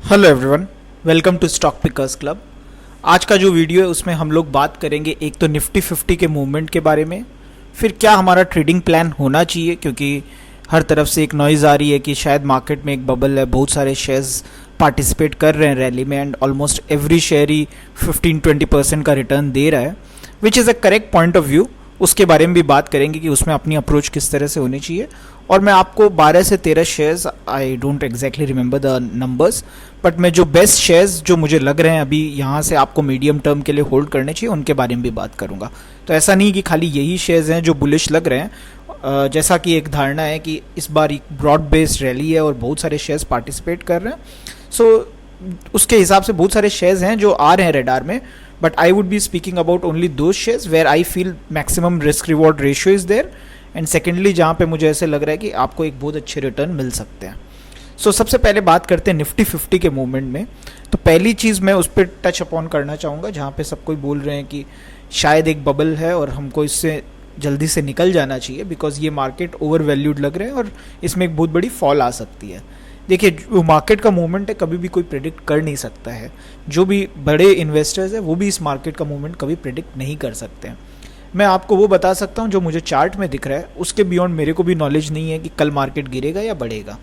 Hello everyone, welcome to stock pickers club. आज का जो वीडियो है उसमें हम लोग बात करेंगे एक तो निफ्टी 50 के मूवमेंट के बारे में, फिर क्या हमारा ट्रेडिंग प्लान होना चाहिए क्योंकि हर तरफ से एक नॉइज़ आ रही है कि शायद मार्केट में एक बबल है, बहुत सारे शेयर्स पार्टिसिपेट कर रहे हैं रैली में एंड ऑलमोस्ट एवरी शेयर ही 15-20% का रिटर्न दे रहा है, which is a correct point of view. उसके बारे में भी बात करेंगे कि उसमें अपनी अप्रोच किस तरह से होनी चाहिए। और मैं आपको 12 से 13 shares, I don't exactly remember the numbers, but मैं जो बेस्ट शेयर्स जो मुझे लग रहे हैं अभी यहाँ से आपको मीडियम टर्म के लिए होल्ड करने चाहिए उनके बारे में भी बात करूँगा। तो ऐसा नहीं कि खाली यही शेयर्स हैं जो बुलिश लग रहे हैं। जैसा कि एक धारणा है कि इस बार एक ब्रॉड बेस्ड रैली है और बहुत सारे शेयर्स पार्टिसिपेट कर रहे हैं, सो उसके हिसाब से बहुत सारे शेयर्स हैं जो आ रहे हैं रेडार में, but I would be speaking about only दो shares where I feel maximum risk reward ratio is there and secondly जहाँ पे मुझे ऐसे लग रहा है कि आपको एक बहुत अच्छे रिटर्न मिल सकते हैं। सो सबसे पहले बात करते हैं निफ्टी 50 के मूवमेंट में। तो पहली चीज़ मैं उस पर टच अपॉन करना चाहूँगा जहाँ पे सब कोई बोल रहे हैं कि शायद एक बबल है और हमको इससे जल्दी से निकल जाना चाहिए बिकॉज ये मार्केट ओवर वैल्यूड लग रहे हैं और इसमें एक बहुत बड़ी फॉल आ सकती है। देखिए, जो मार्केट का मूवमेंट है कभी भी कोई प्रेडिक्ट कर नहीं सकता है। जो भी बड़े इन्वेस्टर्स हैं वो भी इस मार्केट का मूवमेंट कभी प्रेडिक्ट नहीं कर सकते हैं। मैं आपको वो बता सकता हूँ जो मुझे चार्ट में दिख रहा है, उसके बियॉन्ड मेरे को भी नॉलेज नहीं है कि कल मार्केट गिरेगा या बढ़ेगा।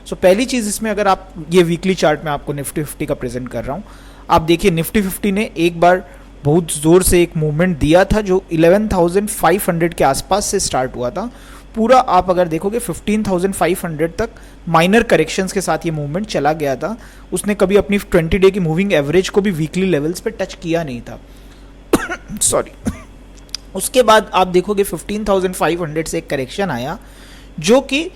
सो पहली चीज़ इसमें, अगर आप ये वीकली चार्ट में आपको निफ्टी 50 का प्रेजेंट कर रहा हूँ, आप देखिए निफ्टी 50 ने एक बार बहुत ज़ोर से एक मूवमेंट दिया था जो 11,500 के आसपास से स्टार्ट हुआ था। पूरा आप अगर देखोगे 15,500 तक माइनर करेक्शंस के साथ ये मूवमेंट चला गया था। उसने कभी अपनी 20 डे की मूविंग एवरेज को भी वीकली लेवल्स पे टच किया नहीं था। सॉरी। उसके बाद आप देखोगे 15,500 से एक करेक्शन आया जो कि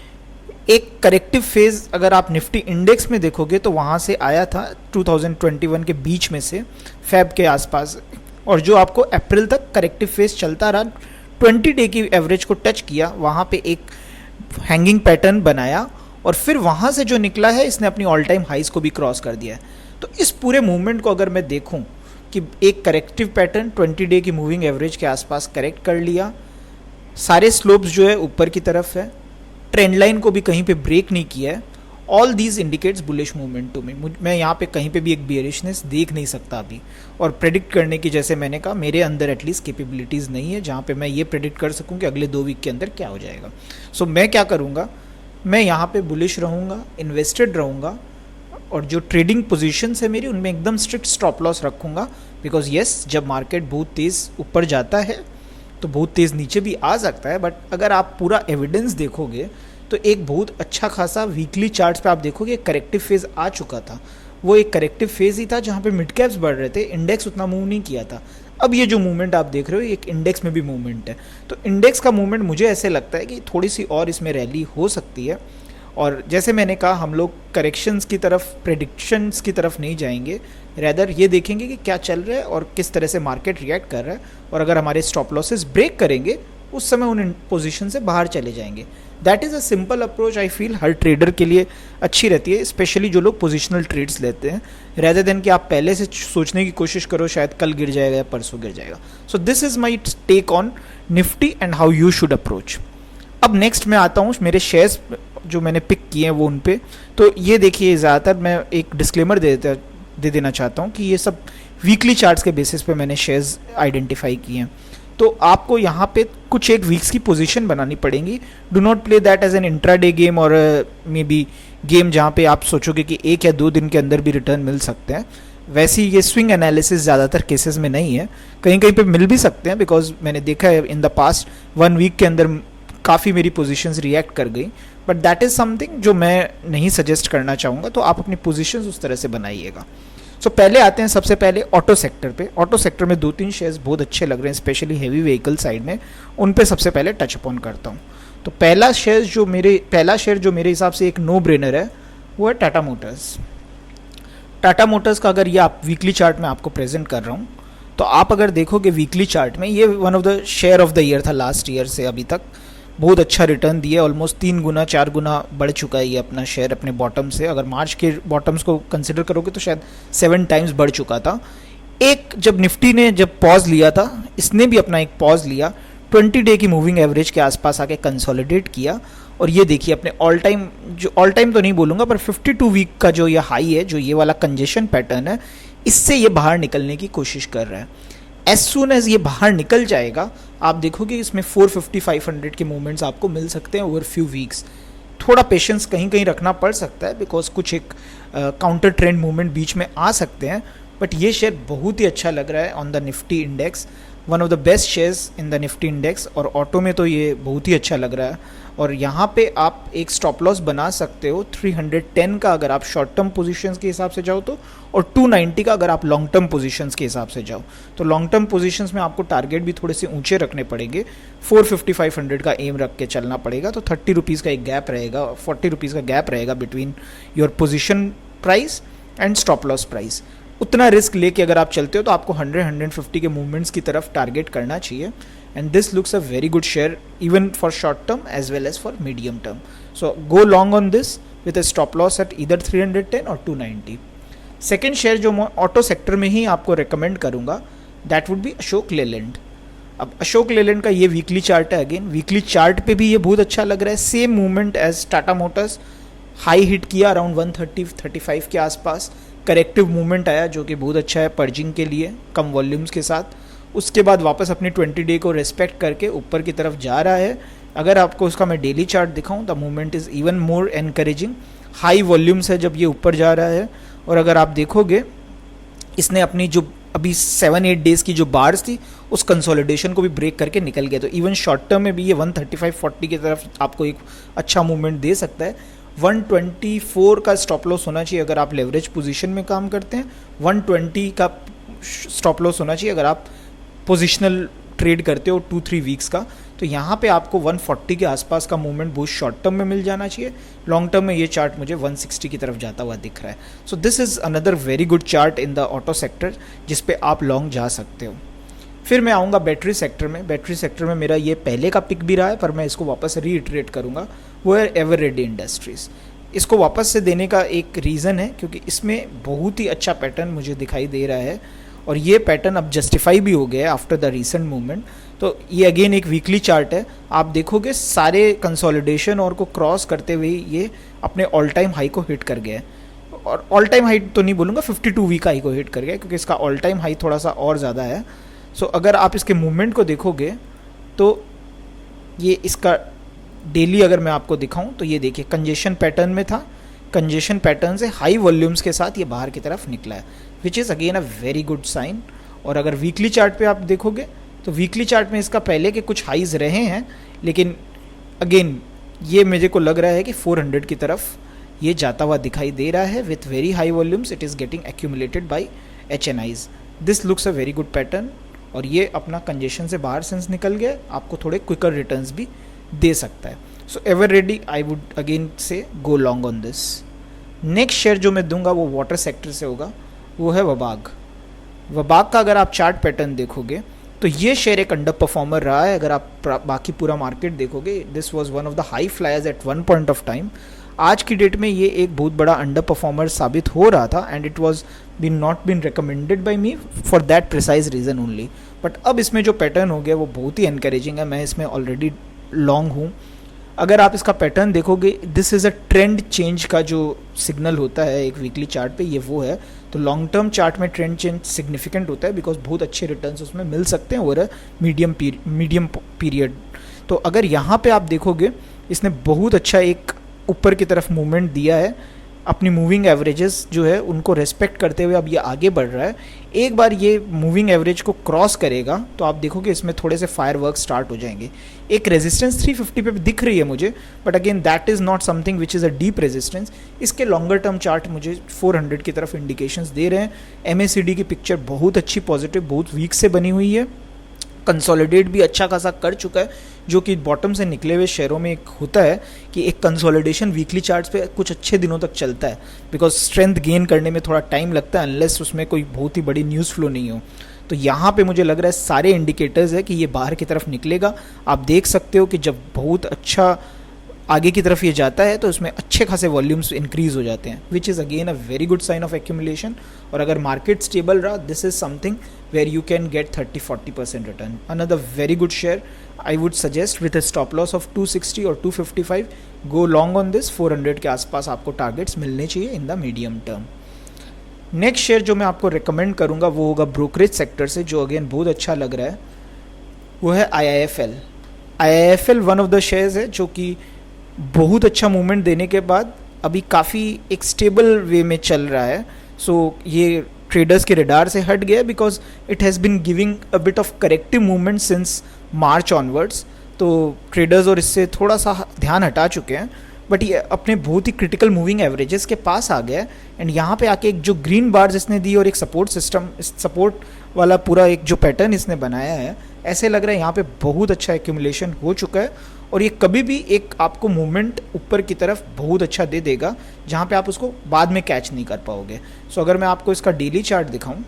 एक करेक्टिव फेज, अगर आप निफ्टी इंडेक्स में देखोगे तो वहाँ से आया था 2021 के बीच में से, फेब के आसपास, और जो आपको अप्रैल तक करेक्टिव फेज चलता रहा, 20 डे की एवरेज को टच किया, वहाँ पे एक हैंगिंग पैटर्न बनाया और फिर वहाँ से जो निकला है इसने अपनी ऑल टाइम हाइज को भी क्रॉस कर दिया है। तो इस पूरे मूवमेंट को अगर मैं देखूँ कि एक करेक्टिव पैटर्न 20 डे की मूविंग एवरेज के आसपास करेक्ट कर लिया, सारे स्लोप्स जो है ऊपर की तरफ है, ट्रेंड लाइन को भी कहीं पे ब्रेक नहीं किया है, all these indicates bullish movement to me. मैं यहाँ पे कहीं पे भी एक बियरिशनेस देख नहीं सकता अभी, और प्रेडिक्ट करने की, जैसे मैंने कहा, मेरे अंदर एटलीस्ट कैपेबिलिटीज़ नहीं है जहाँ पे मैं ये प्रेडिक्ट कर सकूँ कि अगले 2 वीक के अंदर क्या हो जाएगा। सो मैं क्या करूँगा, मैं यहाँ पे बुलिश रहूँगा, इन्वेस्टेड रहूँगा, और जो ट्रेडिंग पोजीशंस है मेरी उनमें एकदम स्ट्रिक्ट स्टॉप लॉस रखूँगा। बिकॉज येस, जब मार्केट बहुत तेज़ ऊपर जाता है तो बहुत तेज़ नीचे भी आ सकता है, बट अगर आप पूरा एविडेंस देखोगे तो एक बहुत अच्छा खासा वीकली चार्ट्स पे आप देखोगे एक करेक्टिव फेज आ चुका था। वो एक करेक्टिव फेज ही था जहाँ पे मिड कैप्स बढ़ रहे थे, इंडेक्स उतना मूव नहीं किया था। अब ये जो मूवमेंट आप देख रहे हो एक इंडेक्स में भी मूवमेंट है, तो इंडेक्स का मूवमेंट मुझे ऐसे लगता है कि थोड़ी सी और इसमें रैली हो सकती है। और जैसे मैंने कहा, हम लोग करेक्शंस की तरफ, प्रेडिक्शंस की तरफ नहीं जाएंगे, रैदर ये देखेंगे कि क्या चल रहा है और किस तरह से मार्केट रिएक्ट कर रहा है, और अगर हमारे स्टॉप लॉसेस ब्रेक करेंगे उस समय उन पोजीशन से बाहर चले जाएंगे। That is a simple approach, I feel her trader के लिए अच्छी रहती है, स्पेशली जो लोग पोजिशनल ट्रेड्स लेते हैं, रैदर देन कि आप पहले से सोचने की कोशिश करो शायद कल गिर जाएगा या परसों गिर जाएगा। So this is my take on Nifty and how you should approach. अब नेक्स्ट मैं आता हूँ मेरे शेयर्स जो मैंने पिक किए हैं वो उन पे। तो ये देखिए, ज़्यादातर मैं एक डिस्क्लेमर दे देना चाहता हूँ कि ये सब वीकली चार्ट्स के बेसिस पे मैंने शेयर्स आइडेंटिफाई किए हैं। तो आपको यहाँ पे कुछ एक वीक्स की पोजीशन बनानी पड़ेगी। Do not play that as an intraday game और मे बी गेम जहाँ पे आप सोचोगे कि 1 या 2 दिन के अंदर भी रिटर्न मिल सकते हैं। वैसे ये स्विंग एनालिसिस ज़्यादातर केसेस में नहीं है, कहीं कहीं पे मिल भी सकते हैं, बिकॉज मैंने देखा है इन द पास्ट 1 वीक के अंदर काफ़ी मेरी पोजीशंस रिएक्ट कर गई, बट दैट इज़ समथिंग जो मैं नहीं सजेस्ट करना चाहूँगा। तो आप अपनी पोजीशंस उस तरह से बनाइएगा। सो पहले आते हैं सबसे पहले ऑटो सेक्टर पे। ऑटो सेक्टर में 2-3 शेयर्स बहुत अच्छे लग रहे हैं, स्पेशली हेवी व्हीकल साइड में, उन पे सबसे पहले टच अपॉन करता हूँ। तो पहला शेयर जो मेरे हिसाब से एक नो ब्रेनर है वो है टाटा मोटर्स। टाटा मोटर्स का अगर ये आप वीकली चार्ट में आपको प्रेजेंट कर रहा हूँ, तो आप अगर देखोगे वीकली चार्ट में, ये one of the share of the year था लास्ट ईयर से अभी तक। बहुत अच्छा रिटर्न दिया, ऑलमोस्ट 3 गुना 4 गुना बढ़ चुका है ये अपना शेयर अपने बॉटम से। अगर मार्च के बॉटम्स को कंसिडर करोगे तो शायद 7 टाइम्स बढ़ चुका था। एक जब निफ्टी ने जब पॉज लिया था, इसने भी अपना एक पॉज लिया, 20 डे की मूविंग एवरेज के आसपास आके कंसोलिडेट किया, और ये देखिए अपने ऑल टाइम तो नहीं बोलूँगा, पर 52 वीक का जो ये हाई है, जो ये वाला कंजेशन पैटर्न है, इससे ये बाहर निकलने की कोशिश कर रहा है। एज सून एज ये बाहर निकल जाएगा, आप देखोगे इसमें 450-500 के मूवमेंट्स आपको मिल सकते हैं ओवर फ्यू वीक्स। थोड़ा पेशेंस कहीं कहीं रखना पड़ सकता है, बिकॉज कुछ एक काउंटर ट्रेंड मूवमेंट बीच में आ सकते हैं, बट ये शेयर बहुत ही अच्छा लग रहा है on the Nifty index, one of the best shares in the Nifty index. और ऑटो में तो ये बहुत ही अच्छा लग रहा है। और यहाँ पे आप एक स्टॉप लॉस बना सकते हो 310 का अगर आप शॉर्ट टर्म पोजीशंस के हिसाब से जाओ तो, और 290 का अगर आप लॉन्ग टर्म पोजीशंस के हिसाब से जाओ तो। लॉन्ग टर्म पोजीशंस में आपको टारगेट भी थोड़े से ऊंचे रखने पड़ेंगे, 450-500 का एम रख के चलना पड़ेगा। तो 30 रुपीज़ का एक गैप रहेगा, 40 रुपीज़ का गैप रहेगा between your position price and stop loss price. उतना रिस्क लेके अगर आप चलते हो तो आपको 100-150 के मूवमेंट्स की तरफ टारगेट करना चाहिए। And this looks a very good share even for short term as well as for medium term. So go long on this with a stop loss at either 310 और 290। सेकेंड शेयर जो मैं auto sector में ही आपको recommend करूंगा, that would be Ashok Leyland. अब अशोक लेलैंड का ये weekly chart है, अगेन वीकली चार्ट पे भी ये बहुत अच्छा लग रहा है। Same movement as Tata Motors, high hit किया अराउंड 130-135 के आसपास, करेक्टिव मूवमेंट आया जो कि बहुत अच्छा है पर्जिंग के लिए कम वॉल्यूम्स के साथ। उसके बाद वापस अपनी 20 डे को रेस्पेक्ट करके ऊपर की तरफ जा रहा है। अगर आपको उसका मैं डेली चार्ट दिखाऊं, the movement is even more encouraging, high volumes है जब ये ऊपर जा रहा है। और अगर आप देखोगे इसने अपनी जो अभी 7-8 डेज़ की जो बार्स थी उस कंसोलिडेशन को भी ब्रेक करके निकल गया। तो इवन शॉर्ट टर्म में भी ये 135-40 की तरफ आपको एक अच्छा मूवमेंट दे सकता है। 124 का स्टॉप लॉस होना चाहिए अगर आप लेवरेज पोजीशन में काम करते हैं, 120 का स्टॉप लॉस होना चाहिए अगर आप पोजिशनल ट्रेड करते हो 2-3 वीक्स का। तो यहाँ पे आपको 140 के आसपास का मूवमेंट बहुत शॉर्ट टर्म में मिल जाना चाहिए। लॉन्ग टर्म में ये चार्ट मुझे 160 की तरफ जाता हुआ दिख रहा है। So this is another very good chart in the auto sector जिस पे आप लॉन्ग जा सकते हो। फिर मैं आऊँगा बैटरी सेक्टर में। बैटरी सेक्टर में मेरा ये पहले का पिक भी रहा है, पर मैं इसको वापस रीइटरेट करूँगा, वो है एवररेडी इंडस्ट्रीज़। इसको वापस से देने का एक रीज़न है क्योंकि इसमें बहुत ही अच्छा पैटर्न मुझे दिखाई दे रहा है, और ये पैटर्न अब जस्टिफाई भी हो गया है आफ्टर द रीसेंट मूवमेंट। तो ये अगेन एक वीकली चार्ट है, आप देखोगे सारे कंसोलिडेशन और को क्रॉस करते हुए ये अपने ऑल टाइम हाई को हिट कर गया है। और ऑल टाइम हाई तो नहीं बोलूँगा, 52 वीक हाई को हिट कर गया क्योंकि इसका ऑल टाइम हाई थोड़ा सा और ज़्यादा है। सो अगर आप इसके मूवमेंट को देखोगे तो ये इसका डेली अगर मैं आपको दिखाऊं तो ये देखिए कंजेशन पैटर्न में था, कंजेशन पैटर्न से हाई वॉल्यूम्स के साथ ये बाहर की तरफ निकला है, which is again a very good sign. और अगर वीकली चार्ट पे आप देखोगे तो वीकली चार्ट में इसका पहले के कुछ हाईज रहे हैं, लेकिन अगेन ये मुझे को लग रहा है कि 400 की तरफ ये जाता हुआ दिखाई दे रहा है with very high volumes. It is getting accumulated by HNIs। This looks a very good pattern, और ये अपना कंजेशन से बाहर सेंस निकल गया, आपको थोड़े क्विकर रिटर्न्स भी दे सकता है। सो एवररेडी आई वुड अगेन से गो long on this. Next share जो मैं दूंगा वो वाटर सेक्टर से होगा, वो है वबाग। वबाग का अगर आप चार्ट पैटर्न देखोगे तो ये शेयर एक अंडर परफॉर्मर रहा है। अगर आप बाकी पूरा मार्केट देखोगे, this was one of the high flyers at one point of time. आज की डेट में ये एक बहुत बड़ा अंडर परफॉर्मर साबित हो रहा था, and it was been not been recommended by me for that precise reason only. But अब इसमें जो पैटर्न हो गया वो बहुत ही एनकरेजिंग है, मैं इसमें ऑलरेडी लॉन्ग हूँ। अगर आप इसका पैटर्न देखोगे, this is a trend change का जो सिग्नल होता है एक वीकली चार्ट पे, ये वो है। तो लॉन्ग टर्म चार्ट में ट्रेंड चेंज सिग्निफिकेंट होता है बिकॉज बहुत अच्छे रिटर्न्स उसमें मिल सकते हैं ओवर अ मीडियम पीरियड। तो अगर यहाँ पे आप देखोगे, इसने बहुत अच्छा एक ऊपर की तरफ मूवमेंट दिया है, अपनी मूविंग एवरेजेस जो है उनको रेस्पेक्ट करते हुए अब ये आगे बढ़ रहा है। एक बार ये मूविंग एवरेज को क्रॉस करेगा तो आप देखोगे इसमें थोड़े से फायरवर्क स्टार्ट हो जाएंगे। एक रेजिस्टेंस 350 पे दिख रही है मुझे, but again that is not something which is a deep resistance. इसके लॉन्गर टर्म चार्ट मुझे 400 की तरफ इंडिकेशंस दे रहे हैं। MACD की पिक्चर बहुत अच्छी पॉजिटिव, बहुत वीक से बनी हुई है, कंसोलिडेट भी अच्छा खासा कर चुका है, जो कि बॉटम से निकले हुए शेयरों में एक होता है कि एक कंसोलिडेशन वीकली चार्ट्स पे कुछ अच्छे दिनों तक चलता है, बिकॉज स्ट्रेंथ गेन करने में थोड़ा टाइम लगता है अनलेस उसमें कोई बहुत ही बड़ी न्यूज़ फ्लो नहीं हो। तो यहाँ पे मुझे लग रहा है सारे इंडिकेटर्स है कि ये बाहर की तरफ निकलेगा। आप देख सकते हो कि जब बहुत अच्छा आगे की तरफ ये जाता है तो उसमें अच्छे खासे वॉल्यूम्स इंक्रीज हो जाते हैं, which is again a very good sign of accumulation. और अगर मार्केट स्टेबल रहा, this is something where you can get 30-40% return. Another very good share. I would suggest with a stop loss of 260 और 255 गो long on this. 400 के आसपास आपको targets मिलने चाहिए in the medium term. Next share जो मैं आपको रिकमेंड करूंगा वो होगा ब्रोकरेज सेक्टर से, जो अगेन बहुत अच्छा लग रहा है, वो है IIFL। IIFL one of the shares है जो कि बहुत अच्छा मूवमेंट देने के बाद अभी काफ़ी एक स्टेबल वे में चल रहा है। सो ये ट्रेडर्स के रडार से हट गया because it has been giving a bit of corrective movement since March onwards. तो ट्रेडर्स और इससे थोड़ा सा ध्यान हटा चुके हैं, बट ये अपने बहुत ही क्रिटिकल मूविंग एवरेजेस के पास आ गया है। एंड यहाँ पे आके एक जो ग्रीन बार्स इसने दी और एक सपोर्ट सिस्टम, सपोर्ट वाला पूरा एक जो पैटर्न इसने बनाया है, ऐसे लग रहा है यहाँ पे बहुत अच्छा एक्यूमुलेशन हो चुका है और ये कभी भी एक आपको मूवमेंट ऊपर की तरफ बहुत अच्छा दे देगा जहाँ पे आप उसको बाद में कैच नहीं कर पाओगे। सो अगर मैं आपको इसका डेली चार्ट दिखाऊं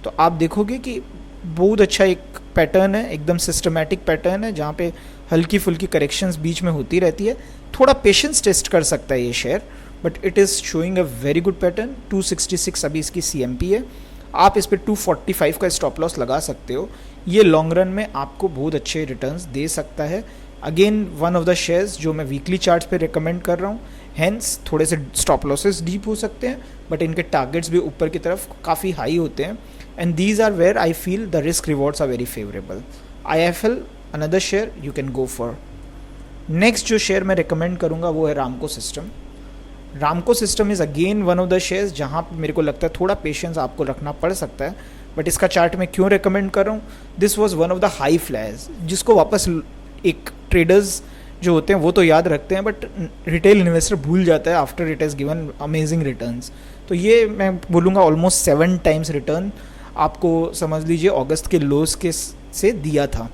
तो आप देखोगे कि बहुत अच्छा एक पैटर्न है, एकदम सिस्टमैटिक पैटर्न है जहाँ पे हल्की फुल्की करेक्शंस बीच में होती रहती है। थोड़ा पेशेंस टेस्ट कर सकता है ये share, but it is showing a very good pattern. 266 अभी इसकी CMP है, आप इस पर 245 का स्टॉप लॉस लगा सकते हो। ये लॉन्ग रन में आपको बहुत अच्छे रिटर्न्स दे सकता है। Again one of the shares जो मैं वीकली चार्ट्स पे रिकमेंड कर रहा हूँ, हैंस थोड़े से स्टॉप लॉसेस डीप हो सकते हैं बट इनके टारगेट्स भी ऊपर की तरफ काफ़ी हाई होते हैं। And these are where I feel the risk rewards are very favourable. IIFL another share you can go for. Next जो शेयर मैं रिकमेंड करूँगा वो है Ramco System. Ramco System is again one of the shares जहाँ पे मेरे को लगता है थोड़ा पेशेंस आपको रखना पड़ सकता है, बट इसका चार्ट मैं क्यों रिकमेंड कर रहा हूँ, this was one of the high flyers जिसको वापस एक ट्रेडर्स जो होते हैं वो तो याद रखते हैं बट रिटेल इन्वेस्टर भूल जाता है after it has given amazing returns. तो ये मैं बोलूँगा ऑलमोस्ट 7 टाइम्स रिटर्न आपको समझ लीजिए अगस्त के लोस के से दिया था।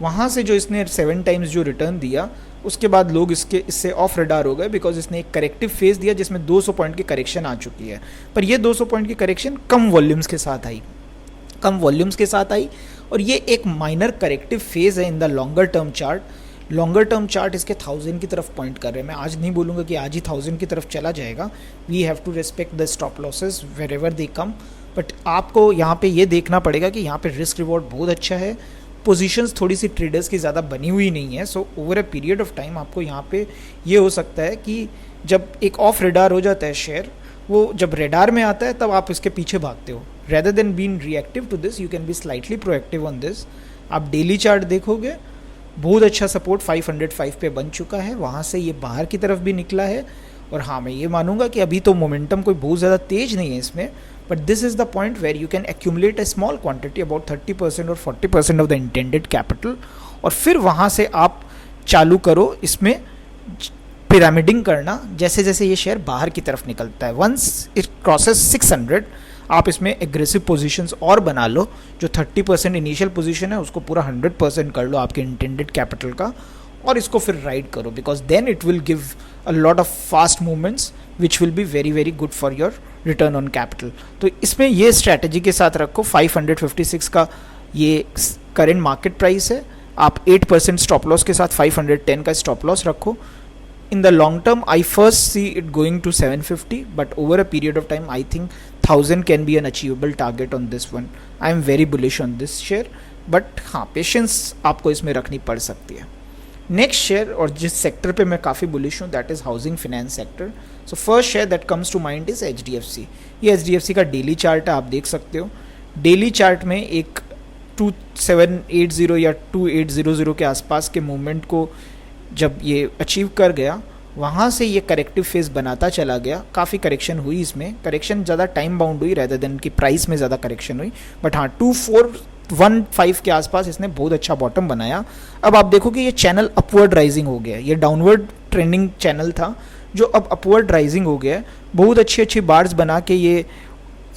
वहाँ से जो इसने 7 टाइम्स जो रिटर्न दिया उसके बाद लोग इससे ऑफ रडार हो गए बिकॉज इसने एक करेक्टिव फेज दिया जिसमें 200 पॉइंट की करेक्शन आ चुकी है। पर ये 200 पॉइंट की करेक्शन कम वॉल्यूम्स के साथ आई और ये एक माइनर करेक्टिव फेज है in the longer term chart. Longer term chart इसके 1000 की तरफ पॉइंट कर रहे हैं। मैं आज नहीं बोलूँगा कि आज ही 1000 की तरफ चला जाएगा, we have to respect the stop losses wherever they come, but आपको यहाँ पे ये देखना पड़ेगा कि यहाँ पे रिस्क रिवॉर्ड बहुत अच्छा है। पोजीशंस थोड़ी सी ट्रेडर्स की ज़्यादा बनी हुई नहीं है, so over a period of time आपको यहाँ पे ये हो सकता है कि जब एक ऑफ रेडार हो जाता है शेयर, वो जब रेडार में आता है तब आप इसके पीछे भागते हो। Rather than been reactive to this you can be slightly proactive on this. आप डेली चार्ट देखोगे बहुत अच्छा सपोर्ट 505 पे बन चुका है, वहाँ से ये बाहर की तरफ भी निकला है। और हाँ, मैं ये मानूंगा कि अभी तो मोमेंटम कोई बहुत ज़्यादा तेज नहीं है इसमें, but this is the point where you can accumulate a small quantity about 30% और 40% ऑफ द इंटेंडेड कैपिटल, और फिर वहाँ से आप चालू करो इसमें पिरामिडिंग करना जैसे जैसे ये शेयर बाहर की तरफ निकलता है। वंस इट क्रॉसेस 600 आप इसमें एग्रेसिव पोजीशंस और बना लो, जो 30% इनिशियल पोजीशन है उसको पूरा 100% कर लो आपके इंटेंडेड कैपिटल का, और इसको फिर राइड करो because then it will give a lot of fast movements which will be very very good for your return on capital. तो इसमें ये स्ट्रैटेजी के साथ रखो। 556 का ये करेंट मार्केट प्राइस है, आप 8% स्टॉप लॉस के साथ 510 का स्टॉप लॉस रखो। In the long term, I first see it going to 750, but over a period of time, I think 1000 can be an achievable target on this one. I am very bullish on this share, but हाँ, patience आपको इसमें रखनी पड़ सकती है। Next share और जिस sector पे मैं काफ़ी बुलिश हूँ that is housing finance sector. So first share that comes to mind is HDFC। ये HDFC का डेली चार्ट है, आप देख सकते हो। डेली चार्ट में एक 2780 या 2800 के आसपास के मूवमेंट को जब ये अचीव कर गया, वहाँ से ये करेक्टिव फेज बनाता चला गया। काफ़ी करेक्शन हुई इसमें, करेक्शन ज़्यादा टाइम बाउंड हुई रेदर देन की प्राइस में ज़्यादा करेक्शन हुई, बट हाँ 2415 के आसपास इसने बहुत अच्छा बॉटम बनाया। अब आप देखो कि ये चैनल अपवर्ड राइजिंग हो गया, ये डाउनवर्ड ट्रेंडिंग चैनल था जो अब अपवर्ड राइजिंग हो गया। बहुत अच्छी अच्छी बार्स बना के ये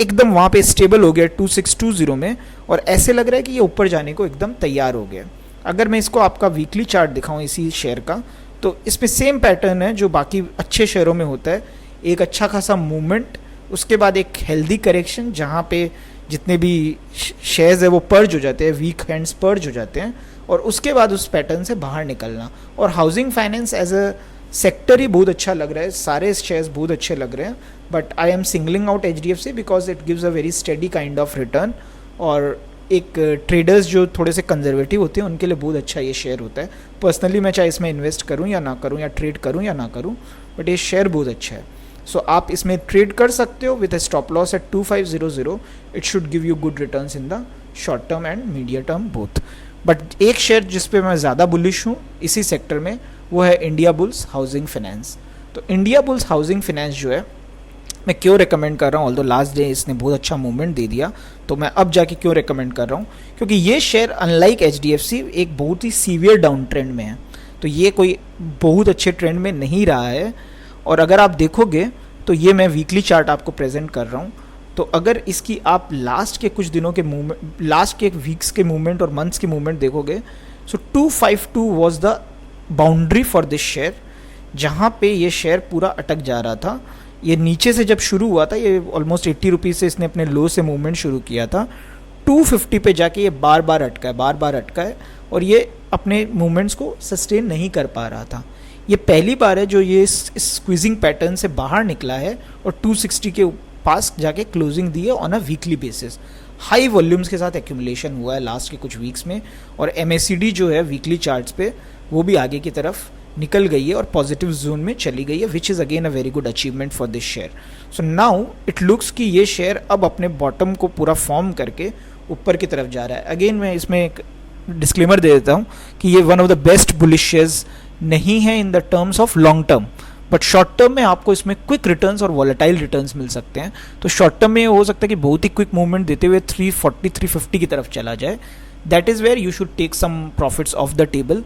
एकदम वहाँ पे स्टेबल हो गया 2620 में, और ऐसे लग रहा है कि ये ऊपर जाने को एकदम तैयार हो गया। अगर मैं इसको आपका वीकली चार्ट दिखाऊं इसी शेयर का, तो इसमें सेम पैटर्न है जो बाकी अच्छे शेयरों में होता है। एक अच्छा खासा मूवमेंट, उसके बाद एक हेल्दी करेक्शन जहाँ पे जितने भी शेयर्स है वो पर्ज हो जाते हैं, वीक हैंड्स पर्ज हो जाते हैं, और उसके बाद उस पैटर्न से बाहर निकलना। और housing finance as a sector ही बहुत अच्छा लग रहा है, सारे शेयर्स बहुत अच्छे लग रहे हैं, but I am singling out HDFC because it gives a very steady kind of return, और एक ट्रेडर्स जो थोड़े से कंजर्वेटिव होते हैं उनके लिए बहुत अच्छा ये शेयर होता है। पर्सनली मैं चाहे इसमें इन्वेस्ट करूं या ना करूं, या ट्रेड करूं या ना करूं, बट ये शेयर बहुत अच्छा है। सो आप इसमें ट्रेड कर सकते हो with a stop loss at 2500। It should give you good returns in the short term and medium term both. But एक शेयर जिस पे मैं ज़्यादा बुलिश हूँ इसी सेक्टर में, वो है इंडिया बुल्स हाउसिंग फाइनेंस। तो इंडिया बुल्स हाउसिंग फाइनेंस जो है, मैं क्यों रिकमेंड कर रहा हूँ, ऑल्दो लास्ट डे इसने बहुत अच्छा मूवमेंट दे दिया, तो मैं अब जाके क्यों रिकमेंड कर रहा हूँ, क्योंकि ये शेयर अनलाइक HDFC एक बहुत ही सीवियर डाउन ट्रेंड में है। तो ये कोई बहुत अच्छे ट्रेंड में नहीं रहा है। और अगर आप देखोगे तो ये मैं वीकली चार्ट आपको प्रेजेंट कर रहा हूँ, तो अगर इसकी आप लास्ट के कुछ दिनों के मूवमेंट, लास्ट के वीक्स के मूवमेंट और मंथ्स के मूवमेंट देखोगे, सो 252 was the boundary for this share, जहाँ पे ये शेयर पूरा अटक जा रहा था। ये नीचे से जब शुरू हुआ था, ये ऑलमोस्ट 80 रुपीज़ से इसने अपने लो से मूवमेंट शुरू किया था, 250 पे जाके ये बार बार अटका है और ये अपने मूवमेंट्स को सस्टेन नहीं कर पा रहा था। ये पहली बार है जो ये इस स्क्वीजिंग पैटर्न से बाहर निकला है और 260 के पास जाके क्लोजिंग दी है on a weekly basis. High volumes के साथ एक्यूमुलेशन हुआ है लास्ट के कुछ वीक्स में, और MACD जो है वीकली चार्ट्स पे वो भी आगे की तरफ निकल गई है और पॉजिटिव जोन में चली गई है, which is again a very good achievement for this share. So now it looks कि ये शेयर अब अपने बॉटम को पूरा फॉर्म करके ऊपर की तरफ जा रहा है। अगेन मैं इसमें एक डिस्क्लेमर दे देता हूँ कि ये one of the best bullish shares नहीं है in the terms of long term, but short term में आपको इसमें क्विक रिटर्न्स और वॉलेटाइल रिटर्न्स मिल सकते हैं। तो शॉर्ट टर्म में हो सकता है कि बहुत ही क्विक मूवमेंट देते हुए 340-350 की तरफ चला जाए, that is where you should take some profits off the table.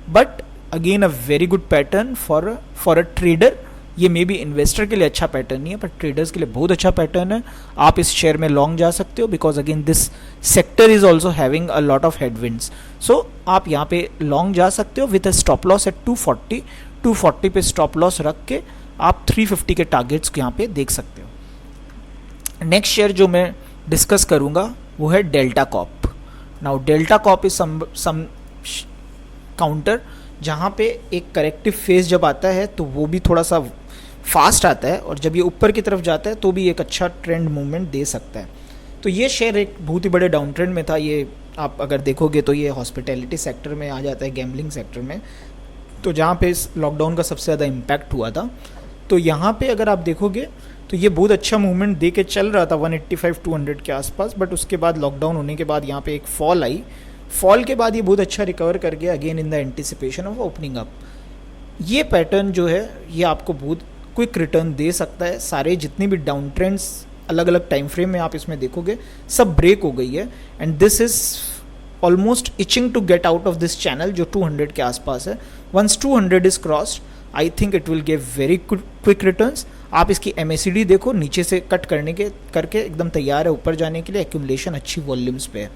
But again a very good pattern for a trader. ये मे बी इन्वेस्टर के लिए अच्छा पैटर्न नहीं है, पर ट्रेडर्स के लिए बहुत अच्छा पैटर्न है। आप इस शेयर में लॉन्ग जा सकते हो, because again this sector is also having a lot of headwinds. So आप यहाँ पे लॉन्ग जा सकते हो with a stop loss at 240 पे स्टॉप लॉस रख के आप 350 के टारगेट्स को यहाँ पे देख सकते हो। नेक्स्ट शेयर जो मैं डिस्कस करूँगा वो है Delta Corp. Now Delta Corp is some counter जहाँ पे एक करेक्टिव फेज जब आता है तो वो भी थोड़ा सा फास्ट आता है, और जब ये ऊपर की तरफ जाता है तो भी एक अच्छा ट्रेंड मूवमेंट दे सकता है। तो ये शेयर एक बहुत ही बड़े डाउन ट्रेंड में था। ये आप अगर देखोगे तो ये हॉस्पिटैलिटी सेक्टर में आ जाता है, गैम्बलिंग सेक्टर में, तो जहाँ पे इस लॉकडाउन का सबसे ज़्यादा इम्पैक्ट हुआ था। तो यहाँ पे अगर आप देखोगे तो ये बहुत अच्छा मूवमेंट दे के चल रहा था 185-200 के आसपास, बट उसके बाद लॉकडाउन होने के बाद यहाँ पे एक फॉल आई। फॉल के बाद ये बहुत अच्छा रिकवर कर गया again in the anticipation of opening up. ये पैटर्न जो है ये आपको बहुत क्विक रिटर्न दे सकता है। सारे जितनी भी डाउन ट्रेंड्स अलग अलग टाइम फ्रेम में आप इसमें देखोगे सब ब्रेक हो गई है, and this is almost itching to get out of this channel जो 200 के आसपास है। Once 200 is crossed, I think it will give very quick returns. आप इसकी MACD देखो, नीचे से कट करके एकदम तैयार है ऊपर जाने के लिए, एक्यूमुलेशन अच्छी वॉल्यूम्स पे है।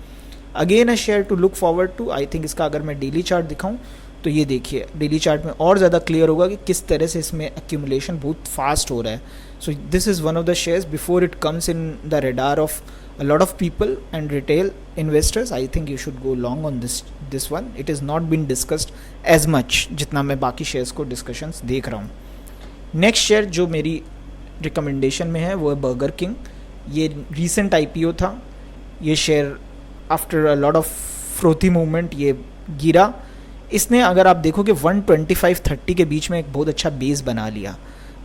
Again a share to look forward to. I think इसका अगर मैं डेली चार्ट दिखाऊं तो ये देखिए, डेली चार्ट में और ज़्यादा क्लियर होगा कि किस तरह से इसमें एक्यूमुलेशन बहुत फास्ट हो रहा है। So this is one of the shares before it comes in the radar of a lot of people and retail investors. I think you should go long on this one. It is not been discussed as much जितना मैं बाकी shares को discussions देख रहा हूँ। Next share जो मेरी recommendation में है वो है बर्गर किंग। ये रीसेंट IPO था। ये share after a lot of frothy movement ये गिरा। इसने अगर आप देखोगे 125-30 के बीच में एक बहुत अच्छा बेस बना लिया।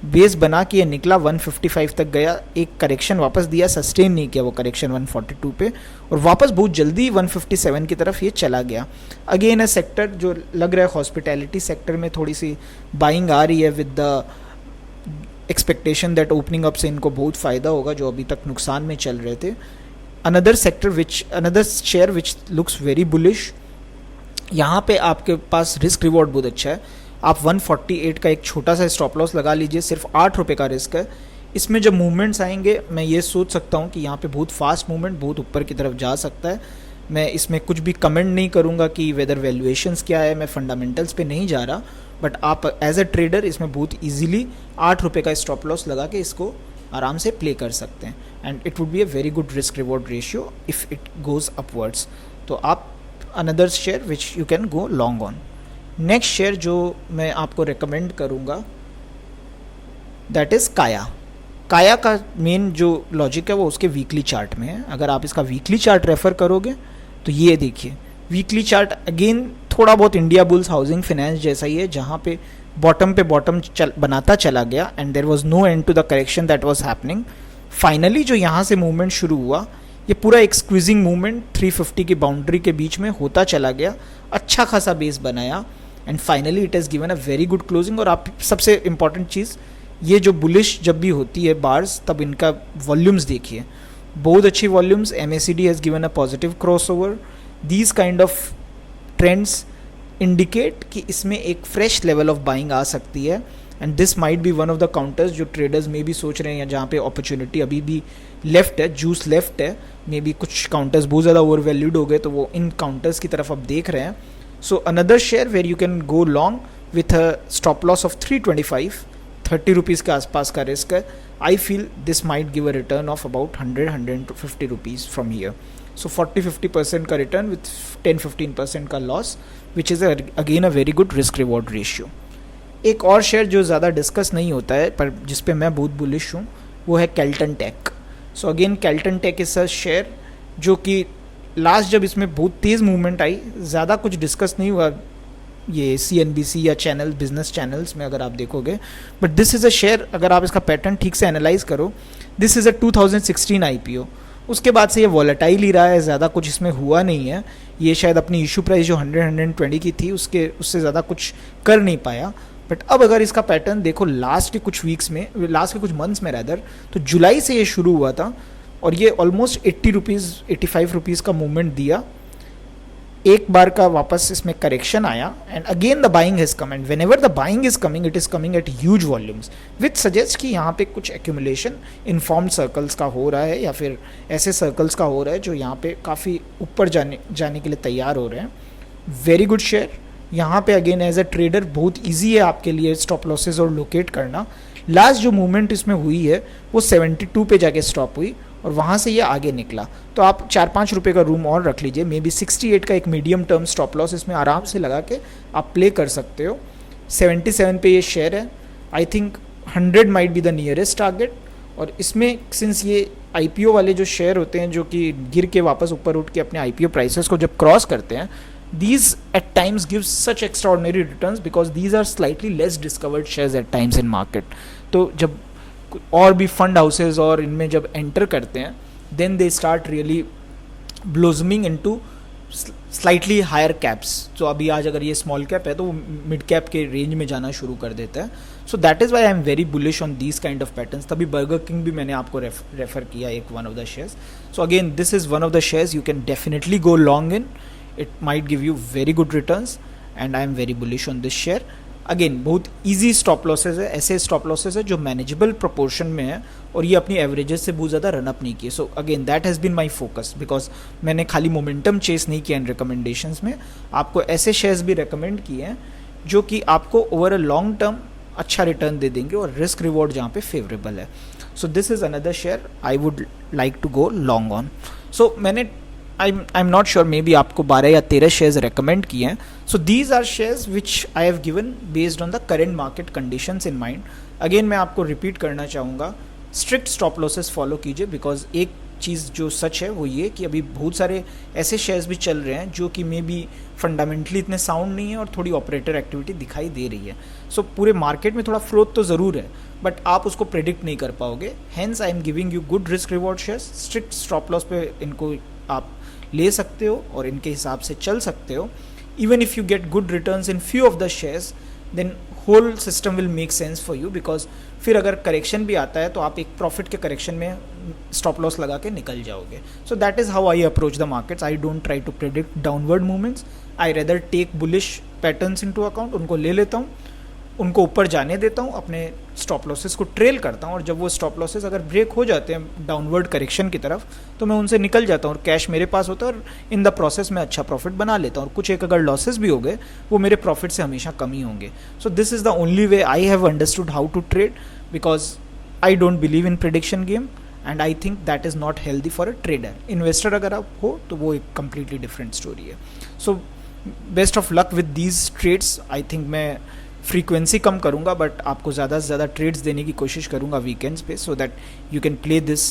बेस बना के ये निकला 155 तक गया, एक करेक्शन वापस दिया, सस्टेन नहीं किया वो करेक्शन 142 पे, और वापस बहुत जल्दी 157 की तरफ ये चला गया। अगेन है सेक्टर जो लग रहा है हॉस्पिटैलिटी सेक्टर में थोड़ी सी बाइंग आ रही है with the expectation that opening up से इनको बहुत फ़ायदा होगा जो अभी तक नुकसान में चल रहे थे। Another share which looks very bullish. यहाँ पे आपके पास रिस्क रिवॉर्ड बहुत अच्छा है। आप 148 का एक छोटा सा स्टॉप लॉस लगा लीजिए, सिर्फ 8 रुपये का रिस्क है। इसमें जब मूवमेंट्स आएंगे मैं ये सोच सकता हूँ कि यहाँ पे बहुत फास्ट मूवमेंट बहुत ऊपर की तरफ जा सकता है। मैं इसमें कुछ भी कमेंट नहीं करूँगा कि वेदर वैल्यूएशंस क्या है, मैं फंडामेंटल्स पे नहीं जा रहा, बट आप एज अ ट्रेडर इसमें बहुत ईजिली 8 रुपये का स्टॉप लॉस लगा के इसको आराम से प्ले कर सकते हैं, and it would be a very good risk reward ratio if it goes upwards. तो आप another share which you can go long on. Next share जो मैं आपको रिकमेंड करूँगा दैट इज़ काया। काया का मेन जो लॉजिक है वो उसके वीकली चार्ट में है। अगर आप इसका वीकली चार्ट रेफ़र करोगे तो ये देखिए वीकली चार्ट अगेन थोड़ा बहुत इंडिया बुल्स हाउसिंग फाइनेंस जैसा ही है, जहाँ पे बॉटम बनाता चला गया and there was no end to the correction that was happening. Finally जो यहाँ से मूवमेंट शुरू हुआ, ये पूरा एक स्क्वीजिंग मूवमेंट 350 की बाउंड्री के बीच में होता चला गया, अच्छा खासा बेस बनाया and finally it has given a very good closing. और आप सबसे इंपॉर्टेंट चीज़, ये जो बुलिश जब भी होती है बार्स, तब इनका वॉल्यूम्स देखिए, बहुत अच्छी volumes. MACD has given a positive cross over. These kind of trends indicate कि इसमें एक फ्रेश लेवल ऑफ बाइंग आ सकती है and this might be one of the counters जो ट्रेडर्स में भी सोच रहे हैं, या जहाँ पे अपॉर्चुनिटी अभी भी लेफ्ट है, जूस लेफ्ट है। मे बी कुछ काउंटर्स बहुत ज़्यादा ओवर वैल्यूड हो गए, तो वो इन काउंटर्स की तरफ अब देख रहे हैं। So another share where you can go long with a stop loss of 325, 30 rupees के आसपास का रिस्क है। I feel this might give a return of about 100-150 rupees from here. So 40-50% का रिटर्न विथ 10-15% का loss, which is again a very good risk reward ratio. एक और share जो ज़्यादा डिस्कस नहीं होता है पर जिस पे मैं बहुत बुलिश हूँ, वो है Kelton Tech. So again Kelton Tech is a share जो कि लास्ट जब इसमें बहुत तेज़ मूवमेंट आई, ज़्यादा कुछ डिस्कस नहीं हुआ ये CNBC या चैनल बिजनेस चैनल्स में अगर आप देखोगे, but this is a share, अगर आप इसका पैटर्न ठीक से एनालाइज करो, दिस इज़ अ 2016 IPO। उसके बाद से ये वॉलेटाइल ही रहा है, ज़्यादा कुछ इसमें हुआ नहीं है। ये शायद अपनी इशू प्राइस जो 100-120 की थी उससे ज़्यादा कुछ कर नहीं पाया। बट अब अगर इसका पैटर्न देखो लास्ट के कुछ वीक्स में, लास्ट के कुछ मंथ्स में रैदर, तो जुलाई से ये शुरू हुआ था और ये ऑलमोस्ट 80 रुपीज़ 85 रुपीज़ का मूवमेंट दिया। एक बार का वापस इसमें करेक्शन आया and again the buying has come and whenever the buying is coming it is coming at huge volumes, which suggest कि यहाँ पे कुछ एक्यूमुलेशन इन्फॉर्म्ड सर्कल्स का हो रहा है, या फिर ऐसे सर्कल्स का हो रहा है जो यहाँ पे काफ़ी ऊपर जाने के लिए तैयार हो रहे हैं। Very good share. यहाँ पे अगेन एज अ ट्रेडर बहुत इजी है आपके लिए स्टॉप लॉसेज और लोकेट करना। लास्ट जो मूवमेंट इसमें हुई है वो 72 पे जाके स्टॉप हुई और वहाँ से ये आगे निकला, तो आप 4-5 रुपये का रूम और रख लीजिए। मे बी 68 का एक मीडियम टर्म स्टॉप लॉस इसमें आराम से लगा के आप प्ले कर सकते हो। 77 पे ये शेयर है। I think 100 might be the nearest target. और इसमें सिंस ये IPO वाले जो शेयर होते हैं जो कि गिर के वापस ऊपर उठ के अपने IPO प्राइसेस को जब क्रॉस करते हैं, these at times gives such extraordinary returns because these are slightly less discovered shares at times in market। तो जब और भी फंड हाउसेज और इनमें जब एंटर करते हैं, then they start really blossoming into slightly higher caps. तो अभी आज अगर ये स्मॉल कैप है तो वो मिड कैप के रेंज में जाना शुरू कर देता है। सो that is why I am very bullish on these kind of patterns. तभी बर्गर किंग भी मैंने आपको रेफर किया एक one of the shares. So again this is one of the shares you can definitely go long in, it might give you very good returns and I am very bullish on this share। Again बहुत easy stop losses है, ऐसे stop losses है जो manageable proportion में है और ये अपनी averages से बहुत ज़्यादा रन अप नहीं किए। So again that has been my focus because मैंने खाली momentum chase नहीं किया इन recommendations में, आपको ऐसे shares भी recommend किए हैं जो कि आपको over a long term अच्छा रिटर्न दे देंगे और रिस्क रिवॉर्ड जहाँ पे फेवरेबल है। So this is another share I would like to go long on. So मैंने I am not sure, maybe आपको 12 या 13 शेयर्स recommend किए हैं। So these are shares which I have given based on the current market conditions in mind. अगेन मैं आपको repeat करना चाहूँगा, स्ट्रिक्ट स्टॉप लॉसेस फॉलो कीजिए बिकॉज एक चीज़ जो सच है वो ये कि अभी बहुत सारे ऐसे शेयर्स भी चल रहे हैं जो कि मे बी फंडामेंटली इतने साउंड नहीं है और थोड़ी ऑपरेटर एक्टिविटी दिखाई दे रही है। सो पूरे मार्केट में थोड़ा फ्लोट तो ज़रूर है बट आप उसको प्रेडिक्ट नहीं कर पाओगे। Hence I am giving you good risk reward shares. Strict stop loss पे इनको आप ले सकते हो और इनके हिसाब से चल सकते हो। Even if you get good returns in few of the shares then whole system will make sense for you because फिर अगर करेक्शन भी आता है तो आप एक प्रॉफिट के करेक्शन में स्टॉप लॉस लगा के निकल जाओगे। So that is how I approach the markets. I don't try to predict downward movements, I rather take bullish patterns into account, उनको ले लेता हूँ, उनको ऊपर जाने देता हूँ, अपने स्टॉप लॉसेस को ट्रेल करता हूँ और जब वो स्टॉप लॉसेस अगर ब्रेक हो जाते हैं डाउनवर्ड करेक्शन की तरफ तो मैं उनसे निकल जाता हूँ और कैश मेरे पास होता है और इन द प्रोसेस में अच्छा प्रॉफिट बना लेता हूँ। और कुछ एक अगर लॉसेस भी हो गए वो मेरे प्रॉफिट से हमेशा कम ही होंगे। So this is the only way I have understood how to trade because I don't believe in prediction game and I think that is not healthy for a trader. Investor अगर आप हो तो वो एक कम्प्लीटली डिफरेंट स्टोरी है। So best of luck with these trades. I think मैं frequency कम करूँगा बट आपको ज़्यादा से ज़्यादा ट्रेड्स देने की कोशिश करूँगा वीकेंड्स पे so that you can play this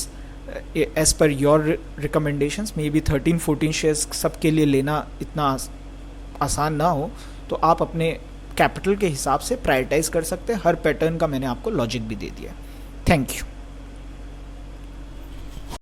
as per your recommendations, may be 13-14 shares सबके लिए लेना इतना आसान ना हो, तो आप अपने कैपिटल के हिसाब से प्रायोरिटाइज कर सकते हैं। हर पैटर्न का मैंने आपको लॉजिक भी दे दिया। Thank you.